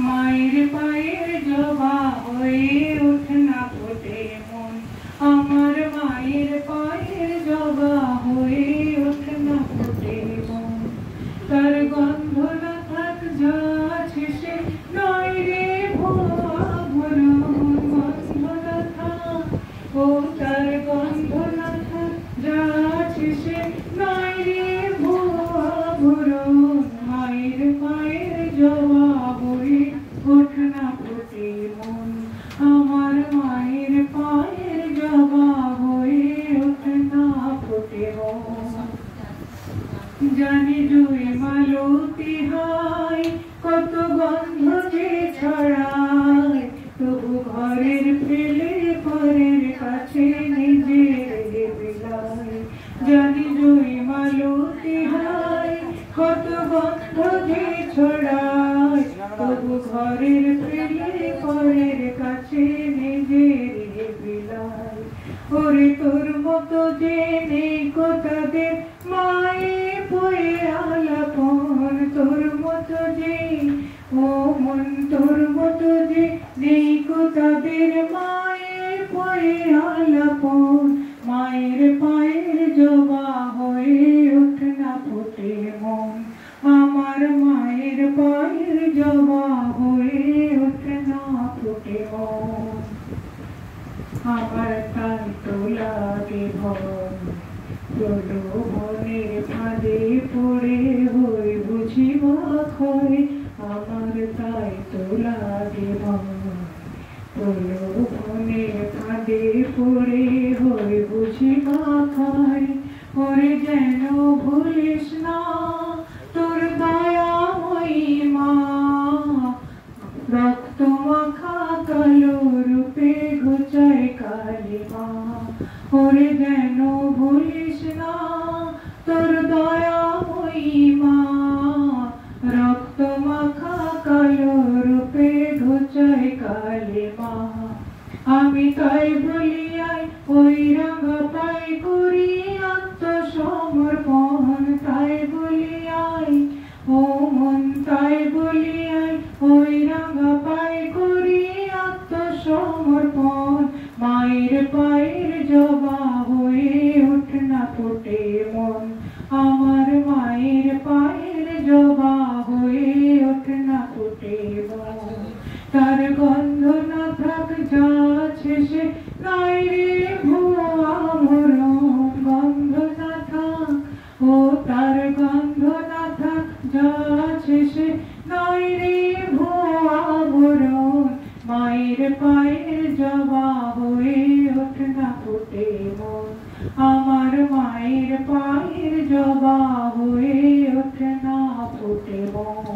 মায়ের পায়ের জবা হয়ে ওঠে না ফোটে মন, আমার মায়ের পায়ের জবা হয়ে ওঠে না ফোটে মন। তার গন্ধ না থাক যা আছে সে নয় রে ভুয়া ভরণ, গন্ধ না থাক ও তার গন্ধ না থাক যা আছে সে নয় রে ভুয়া ভরণ। মায়ের পায়ের জবা হয়ে ওঠে না ফোটে মন, আমার মায়ের পায়ের জবা হয়ে ওঠে না ফোটে মন। জানি জুই মালতী হয় কত গন্ধ যে ছড়ায়, তবু ঘরের ফেলে পরের কাছে নিজের বিলায়। জানি জুই মালতী হয় কত গন্ধ যে ছড়ায়, তবু ঘরের ফেলে পরের কাছে নিজের বিলায়। ওরে তোর মতো যে নেই কো তাদের মায়ে পয়ে আলাপন, তোর মতো যে ও মন তোর মতো যে নেই কো তাদের মায়ে পয়ে আলাপন। মায়ের পায়ের জবা হয়ে ওঠে না ফোটে মন, আমার মায়ের পায়ের জবা হয়ে ওঠে না ফোটে মন। আমার তাই তো লাগে ভয় প্রলোভনের ফাঁদে পড়ে হই বুঝি ক্ষয়, আমার তাই তো লাগে ভয় প্রলোভনের ফাঁদে পড়ে হই বুঝি ক্ষয়। ওরে যেন ভুলিস না তোর দয়াময়ী মা, রক্ত মাখা কালো রূপে ঘুচায় কালিমা। ওরে যেন ভুলিস না তোর দয়াময়ী মা, রক্ত মাখা কালো রূপে ঘুচায় কালিমা। আমি তাই বলিয়াই ওই রাঙা পাই করি আত্মসমর্পণ, তাই বলিয়াই ও মন তাই বলিয়াই ওই রাঙা পাই করি আত্মসমর্পণ। মায়ের পায়ের জবা হয়ে ওঠে না ফোটে মন, আমার মায়ের পায়ের জবা হয়ে ওঠে না ফোটে মন। তার গন্ধ না থাক যা আছে সে নয় রে ভুয়া ভরণ, গন্ধ না থাক ও তার গন্ধ না থাক যা আছে সে নয় রে ভুয়া ভরণ। মায়ের পায়ের জবা হয়ে ওঠে না ফোটে মন, আমার মায়ের পায়ের জবা হয়ে ওঠে না ফোটে মন।